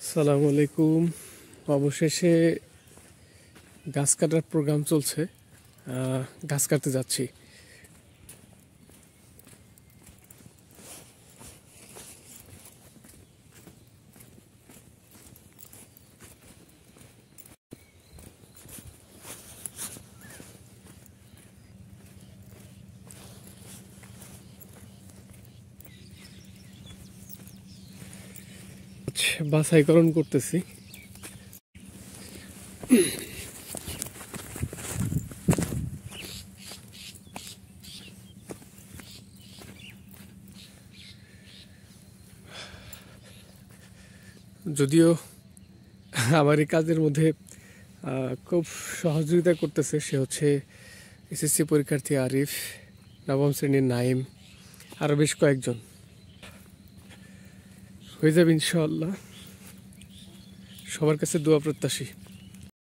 আসসালামু আলাইকুম। অবশেষে গাছ কাটার প্রোগ্রাম চলছে। গাছ কাটতে যাচ্ছি। বাছাইকরণ করতেছি। যদিও আমার এই কাজের মধ্যে খুব সহযোগিতা করতেছে, সে হচ্ছে এসএসসি পরীক্ষার্থী আরিফ, নবম শ্রেণীর নাইম, আরও বেশ কয়েকজন। হয়ে যাবে ইনশাআল্লাহ। সবার কাছে দোয়া প্রত্যাশী।